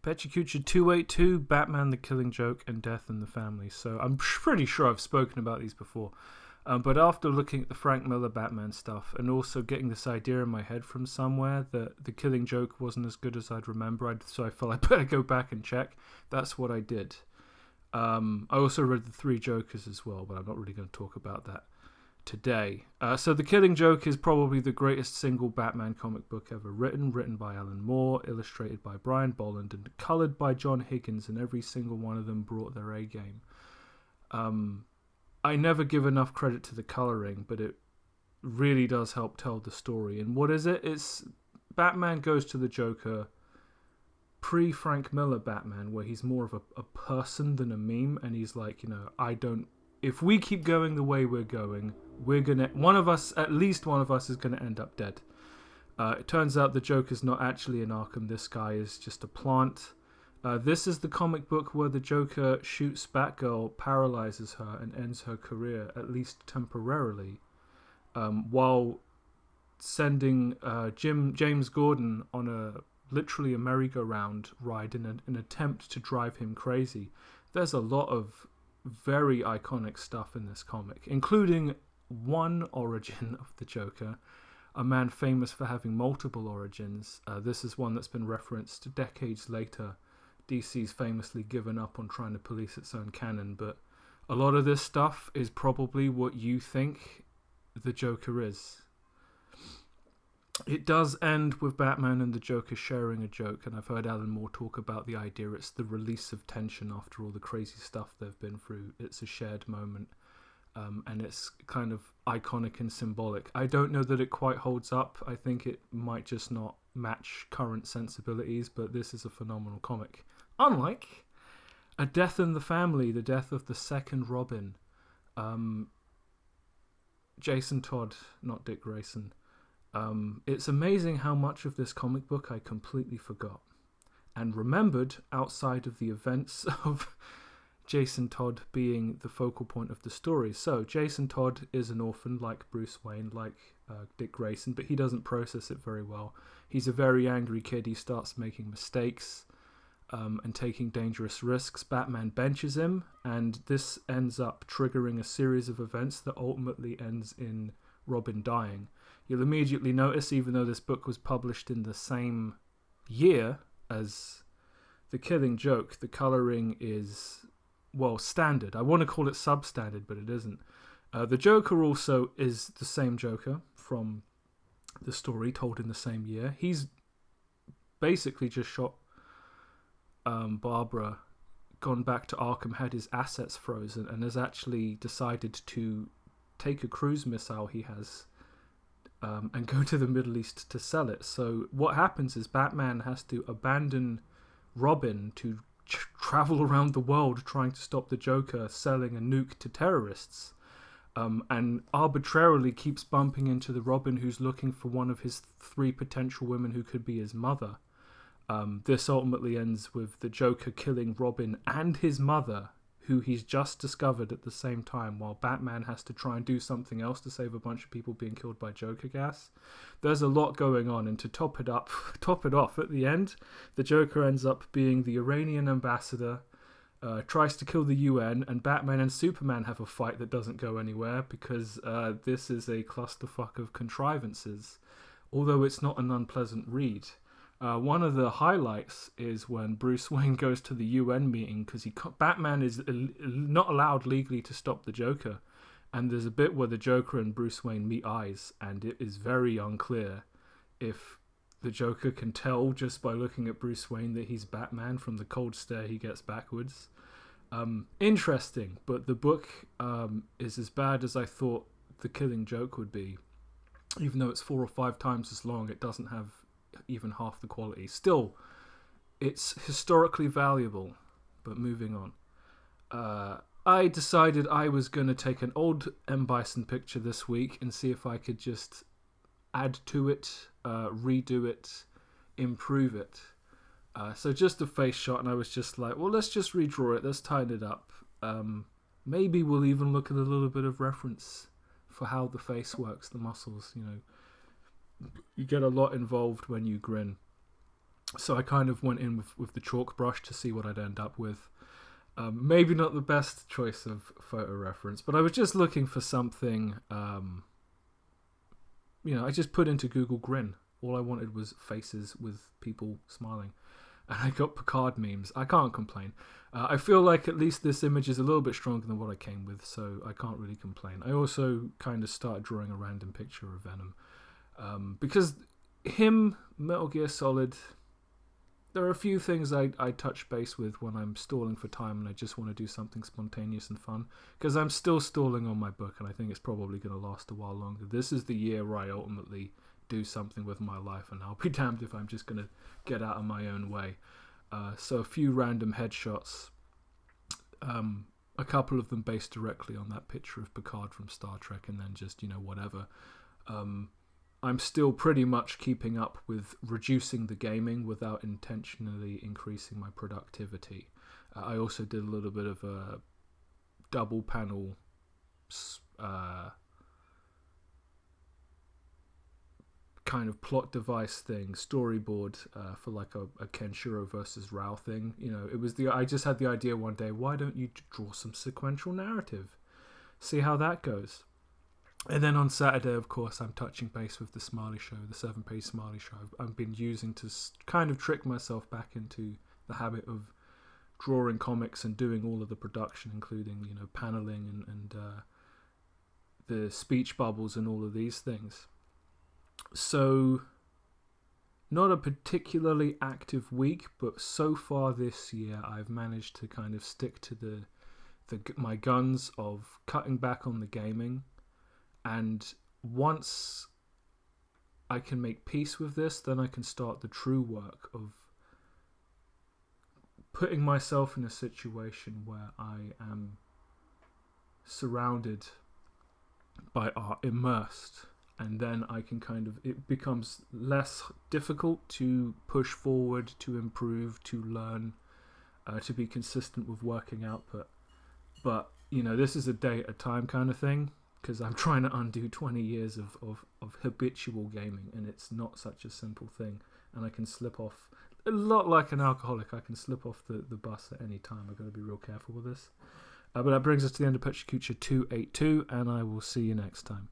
Pecha Kucha 282, Batman the Killing Joke, and Death in the Family. So I'm pretty sure I've spoken about these before. But after looking at the Frank Miller Batman stuff and also getting this idea in my head from somewhere that the Killing Joke wasn't as good as I'd remember, so I felt I better go back and check. That's what I did. I also read the Three Jokers as well, but I'm not really going to talk about that today. So The Killing Joke is probably the greatest single Batman comic book ever written by Alan Moore, illustrated by Brian Bolland, and coloured by John Higgins, and every single one of them brought their A game. I never give enough credit to the colouring, but it really does help tell the story. And what is it? It's Batman goes to the Joker pre-Frank Miller Batman, where he's more of a person than a meme, and he's like, if we keep going the way we're going, at least one of us is gonna end up dead. It turns out the Joker's not actually in Arkham. This guy is just a plant. This is the comic book where the Joker shoots Batgirl, paralyzes her, and ends her career, at least temporarily, while sending James Gordon on literally a merry-go-round ride in an attempt to drive him crazy. There's a lot of very iconic stuff in this comic, including one origin of the Joker, a man famous for having multiple origins. This is one that's been referenced decades later. DC's famously given up on trying to police its own canon, but a lot of this stuff is probably what you think the Joker is. It does end with Batman and the Joker sharing a joke, and I've heard Alan Moore talk about the idea it's the release of tension after all the crazy stuff they've been through. It's a shared moment, and it's kind of iconic and symbolic. I don't know that it quite holds up. I think it might just not match current sensibilities, but this is a phenomenal comic. Unlike A Death in the Family, the death of the second Robin. Jason Todd, not Dick Grayson. It's amazing how much of this comic book I completely forgot and remembered outside of the events of Jason Todd being the focal point of the story. So Jason Todd is an orphan like Bruce Wayne, like Dick Grayson, but he doesn't process it very well. He's a very angry kid. He starts making mistakes and taking dangerous risks. Batman benches him, and this ends up triggering a series of events that ultimately ends in Robin dying. You'll immediately notice, even though this book was published in the same year as The Killing Joke, the colouring is, standard. I want to call it substandard, but it isn't. The Joker also is the same Joker from the story told in the same year. He's basically just shot Barbara, gone back to Arkham, had his assets frozen, and has actually decided to take a cruise missile he has and go to the Middle East to sell it. So what happens is Batman has to abandon Robin to travel around the world trying to stop the Joker selling a nuke to terrorists, and arbitrarily keeps bumping into the Robin who's looking for one of his three potential women who could be his mother. This ultimately ends with the Joker killing Robin and his mother, who he's just discovered at the same time, while Batman has to try and do something else to save a bunch of people being killed by Joker gas. There's a lot going on, and to top it off, at the end, the Joker ends up being the Iranian ambassador, tries to kill the UN, and Batman and Superman have a fight that doesn't go anywhere because this is a clusterfuck of contrivances, although it's not an unpleasant read. One of the highlights is when Bruce Wayne goes to the UN meeting because Batman is not allowed legally to stop the Joker, and there's a bit where the Joker and Bruce Wayne meet eyes, and it is very unclear if the Joker can tell just by looking at Bruce Wayne that he's Batman from the cold stare he gets backwards. Interesting, but the book is as bad as I thought The Killing Joke would be. Even though it's 4 or 5 times as long, it doesn't have even half the quality. Still, it's historically valuable. But moving on. I decided I was going to take an old M. Bison picture this week and see if I could just add to it, redo it, improve it. So just a face shot, and I was just like, well, let's just redraw it, let's tighten it up. Maybe we'll even look at a little bit of reference for how the face works, the muscles, you get a lot involved when you grin. So I kind of went in with the chalk brush to see what I'd end up with. Maybe not the best choice of photo reference, but I was just looking for something. I just put into Google grin. All I wanted was faces with people smiling. And I got Picard memes. I can't complain. I feel like at least this image is a little bit stronger than what I came with, so I can't really complain. I also kind of started drawing a random picture of Venom. Because him, Metal Gear Solid, there are a few things I touch base with when I'm stalling for time and I just want to do something spontaneous and fun. Because I'm still stalling on my book and I think it's probably going to last a while longer. This is the year where I ultimately do something with my life, and I'll be damned if I'm just going to get out of my own way. So a few random headshots, a couple of them based directly on that picture of Picard from Star Trek, and then just, whatever. I'm still pretty much keeping up with reducing the gaming without intentionally increasing my productivity. I also did a little bit of a double panel kind of plot device thing, storyboard for like a Kenshiro versus Rao thing. I just had the idea one day, why don't you draw some sequential narrative? See how that goes. And then on Saturday, of course, I'm touching base with the Smiley Show, the 7-page Smiley Show. I've been using to kind of trick myself back into the habit of drawing comics and doing all of the production, including, paneling and the speech bubbles and all of these things. So, not a particularly active week, but so far this year, I've managed to kind of stick to my guns of cutting back on the gaming. And once I can make peace with this, then I can start the true work of putting myself in a situation where I am surrounded by art, immersed, and then I can it becomes less difficult to push forward, to improve, to learn, to be consistent with working output. But, this is a day at a time kind of thing, because I'm trying to undo 20 years of habitual gaming, and it's not such a simple thing. And I can slip off, a lot like an alcoholic, I can slip off the bus at any time. I've got to be real careful with this. But that brings us to the end of Pecha Kucha 282, and I will see you next time.